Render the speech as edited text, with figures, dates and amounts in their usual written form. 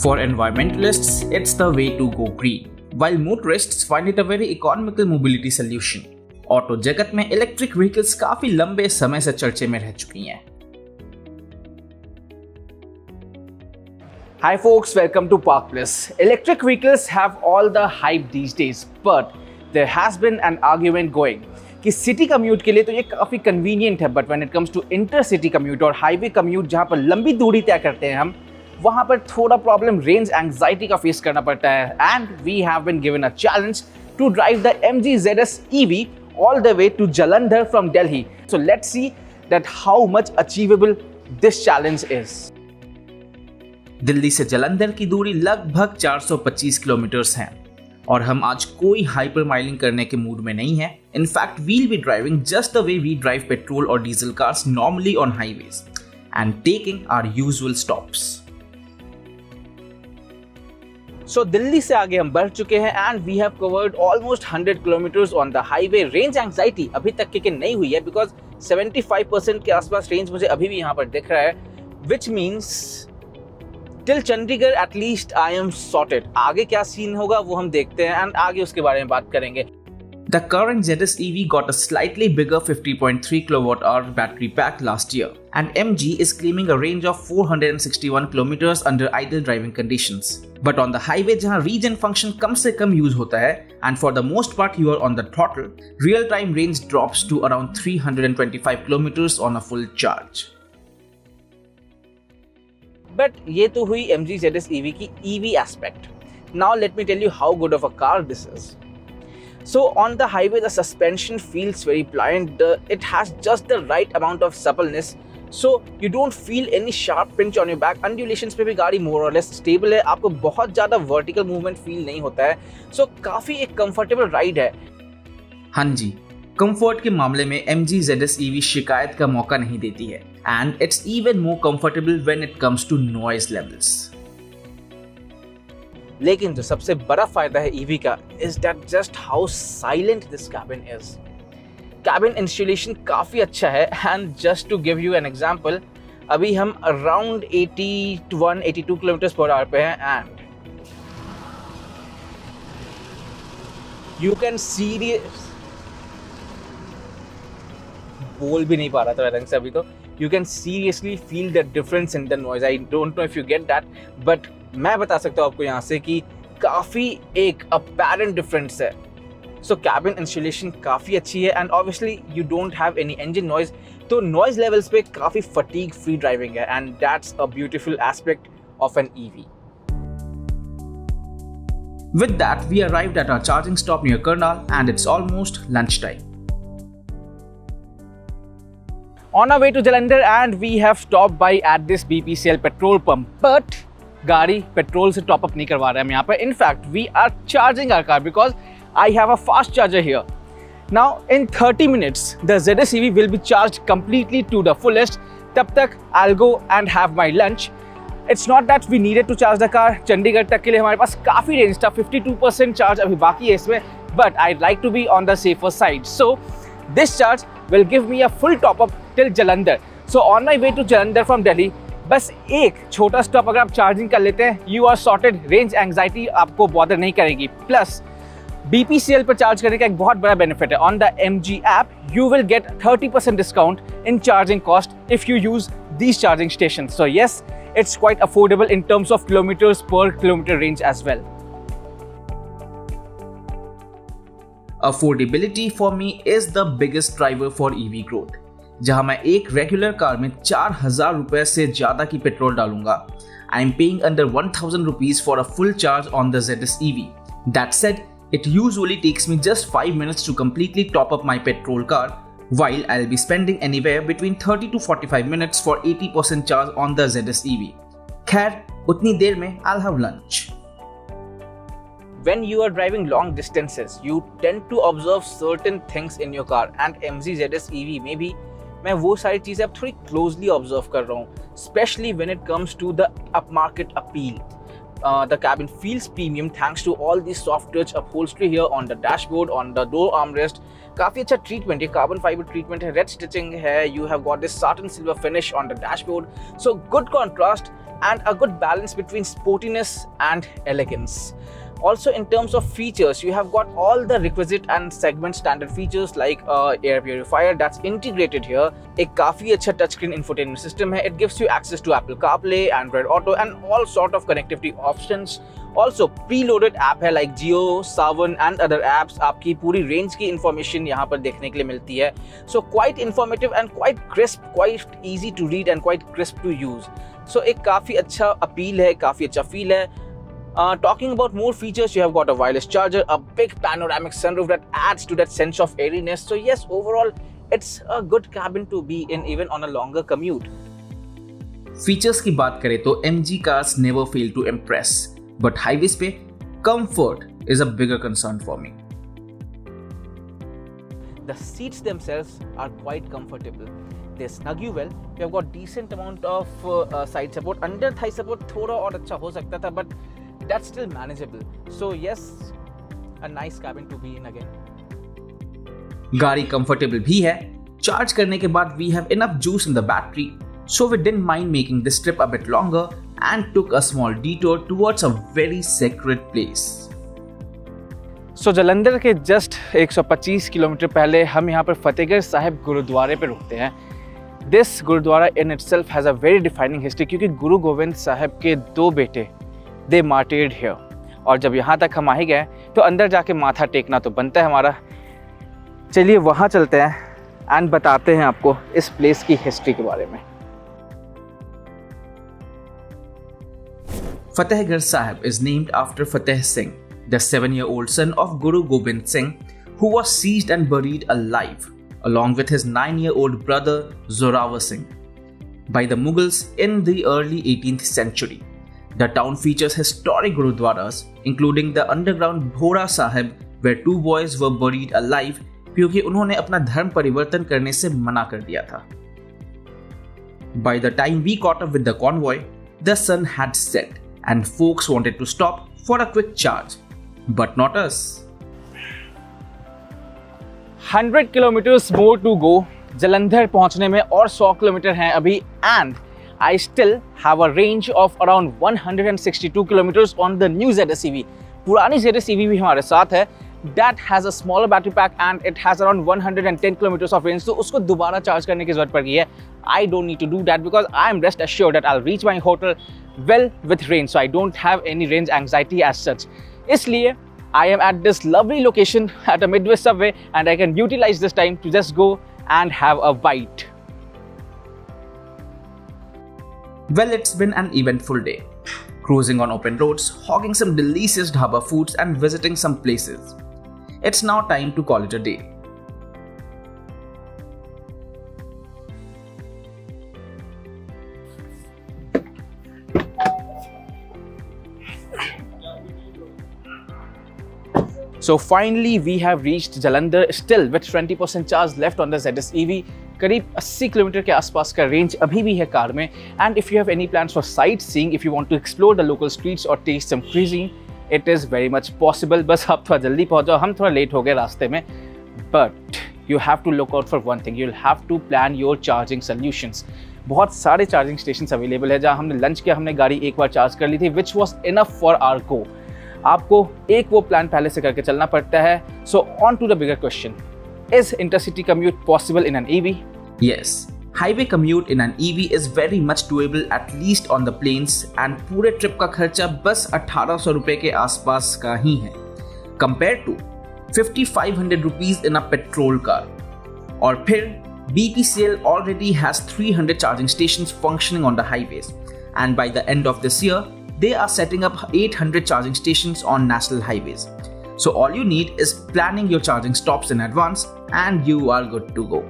For environmentalists, it's the way to go green, while motorists find it a very economical mobility solution. Auto जगत में electric vehicles काफी लंबे समय से चर्चे में रह चुकी हैं। Hi folks, welcome to Park Plus. Electric vehicles have all the hype these days, but there has been an argument going कि सिटी कम्यूट के लिए तो ये काफ़ी कन्वीनियंट है, but when it comes to inter city commute और highway commute जहाँ पर लंबी दूरी तय करते हैं हम, वहाँ पर थोड़ा प्रॉब्लम रेंज एंग्जाइटी का फेस करना पड़ता है। And we have been given a challenge to drive the MG ZS EV all the way to Jalandhar from Delhi. So let's see that how much achievable this challenge is. Delhi से जलंधर की दूरी लगभग 425 kilometres है और हम आज कोई hyper milling करने के मूड में नहीं है। In fact we'll be driving just the way we drive petrol और diesel cars normally on highways and taking our usual stops. So Delhi से आगे हम बढ़ चुके हैं and we have covered almost 100 kilometres on the highway. Range anxiety अभी तक kick in नहीं हुई है बिकॉज 75% के आसपास रेंज मुझे अभी भी यहाँ पर दिख रहा है, which means till Chandigarh at least I am sorted. आगे क्या सीन होगा वो हम देखते हैं एंड आगे उसके बारे में बात करेंगे। The current ZS EV got a slightly bigger 50.3 kWh battery pack last year, and MG is claiming a range of 461 km under ideal driving conditions. But on the highway जहाँ regen function कम से कम use होता है, and for the most part you are on the throttle, real-time range drops to around 325 km on a full charge. But ये तो हुई MG ZS EV की EV aspect. Now let me tell you how good of a car this is. So on the highway, the suspension feels very pliant. It has just the right amount of suppleness, so you don't feel any sharp pinch on your back. Undulations पे भी गाड़ी more or less stable है, आपको बहुत ज़्यादा vertical movement feel नहीं होता है, so काफ़ी एक comfortable ride है। हाँ जी, कंफर्ट के मामले में MG ZS EV शिकायत का मौका नहीं देती है, and it's even more comfortable when it comes to noise levels. लेकिन जो सबसे बड़ा फायदा है EV का is that just how silent this cabin is. Cabin installation काफ़ी अच्छा है and just to give you an example, अभी हम around 81-82 km/h पे हैं and you can बोल भी नहीं पा रहा था ढंग से अभी तो। You can seriously feel the difference in the noise. I don't know if you get that, but मैं बता सकता हूँ आपको यहाँ से कि काफ़ी एक apparent difference है। So cabin installation काफ़ी अच्छी है and obviously you don't have any engine noise, तो noise levels पे काफ़ी fatigue free driving है and that's a beautiful aspect of an EV. With that, we arrived at our charging stop near Karnal and it's almost lunchtime. On our way to Jalandhar and we have stopped by at this BPCL petrol pump, but गाड़ी petrol से top up नहीं करवा रहे हैं हम यहाँ पर। In fact, we are charging our car because I have a fast charger here. Now in 30 minutes, the ZS EV will be charged completely to the fullest. तब तक I'll go and have my lunch. It's not that we needed to charge the car. Chandigarh तक के लिए हमारे पास काफ़ी range था, 52% charge अभी बाकी है इसमें, but I'd like to be on the safer side. So this charge will give me a full top up till Jalandhar. So on my way to Jalandhar from Delhi, बस एक छोटा stop अगर आप charging कर लेते हैं, you are sorted. Range anxiety आपको bother नहीं करेगी। प्लस BPCL पर चार्ज करने का एक बहुत बड़ा बेनिफिट है। On the MG app you will get 30% discount in charging cost if you use these charging station. So yes, it's quite affordable in terms of kilometres per kilometre range as well. Affordability for me is the biggest driver for EV growth. जहां मैं एक regular car में 4,000 रुपए से ज्यादा की petrol डालूंगा, I am paying under 1,000 rupees for a full charge on the ZS EV. That said, it usually takes me just 5 minutes to completely top up my petrol car, while I'll be spending anywhere between 30 to 45 minutes for 80% charge on the ZS EV. खैर, उतनी देर में I'll have lunch. When you are driving long distances, you tend to observe certain things in your car and MG ZS EV में भी मैं वो सारी चीज़ें अब थोड़ी क्लोजली ऑब्जर्व कर रहा हूँ, specially when it comes to the upmarket appeal. the cabin feels premium thanks to all the soft touch upholstery here on the dashboard, on the door armrest. काफी अच्छा ट्रीटमेंट, ये कार्बन फाइबर ट्रीटमेंट है, red stitching है, you have got this satin silver finish on the dashboard, so good contrast and a good balance between sportiness and elegance. Also in terms of features, you have got all the requisite and segment standard features like air purifier that's integrated here. एक काफी अच्छा touchscreen infotainment system है. It gives you access to Apple CarPlay, Android Auto and all sort of connectivity options. Also preloaded app है like Jio, Saavn and other apps. आपकी पूरी range की information यहाँ पर देखने के लिए मिलती है. So quite informative and quite crisp, quite easy to read and quite crisp to use. So एक काफी अच्छा appeal है, काफी अच्छा feel है. Talking about more features, you have got a wireless charger, a big panoramic sunroof that adds to that sense of airiness. So yes, overall, it's a good cabin to be in even on a longer commute. Features की बात करें तो MG cars never fail to impress, but highways पे comfort is a bigger concern for me. The seats themselves are quite comfortable. They snug you well. You have got decent amount of side support. Under thigh support थोड़ा और अच्छा हो सकता था, but that's still manageable. So yes, a nice cabin to be in again. गाड़ी comfortable भी है. Charge करने के बाद we have enough juice in the battery, so we didn't mind making this trip a bit longer and took a small detour towards a very sacred place. So Jalandhar के just 125 kilometre पहले हम यहाँ पर फतेहगढ़ साहिब गुरुद्वारे पे रुकते हैं. This gurdwara in itself has a very defining history क्योंकि गुरु गोविंद साहिब के 2 बेटे they martyred here. और जब यहाँ तक हम आ ही गए तो अंदर जाके माथा टेकना तो बनता है हमारा. चलिए वहाँ चलते हैं एंड बताते हैं आपको इस प्लेस की हिस्ट्री के बारे में. Fatehgarh Sahib is named after Fateh Singh, the 7-year-old son of Guru Gobind Singh, who was seized and buried alive, along with his 9-year-old brother Zorawar Singh, by the Mughals in the early 18th century. The town features historic gurudwaras, including the underground Bhora Sahib, where 2 boys were buried alive क्योंकि उन्होंने अपना धर्म परिवर्तन करने से मना कर दिया था. By the time we caught up with the convoy, the sun had set and folks wanted to stop for a quick charge, but not us. 100 kilometers more to go. Jalandhar पहुंचने में और 100 किलोमीटर हैं अभी, and I still have a range of around 162 kilometers on the new ZS EV. पुरानी ZS EV भी हमारे साथ है. That has a smaller battery pack and it has around 110 kilometers of range. तो उसको दोबारा चार्ज करने की जरूरत पड़ गई है. I don't need to do that because I am rest assured that I'll reach my hotel well with range. So I don't have any range anxiety as such. इसलिए I am at this lovely location at a midway subway and I can utilize this time to just go and have a bite. Well, it's been an eventful day. Cruising on open roads, hogging some delicious dhaba foods and visiting some places. It's now time to call it a day. So finally we have reached Jalandhar, still with 20% charge left on the ZS EV. करीब 80 kilometre के आसपास का range अभी भी है car में. And if you have any plans for sightseeing, if you want to explore the local streets और taste some cuisine, it is very much possible. बस आप थोड़ा जल्दी पहुंच जाओ, हम थोड़ा लेट हो गए रास्ते में. But you have to look out for one thing, you will have to plan your charging solutions. बहुत सारे चार्जिंग स्टेशन अवेलेबल है. जहाँ हमने लंच किया, हमने गाड़ी एक बार चार्ज कर ली थी, which was enough for our go. आपको एक वो प्लान पहले से करके चलना पड़ता है. So on to the bigger question, is intercity commute possible in an EV? Yes, highway commute in an EV is very much doable, at least on the plains, and पूरे ट्रिप का खर्चा बस 1800 रुपए के आसपास का ही है, compared to 5500 rupees in a petrol car. और फिर BPCL already has 300 charging stations functioning on the highways, and by the end of this year, they are setting up 800 charging stations on national highways. So all you need is planning your charging stops in advance, and you are good to go.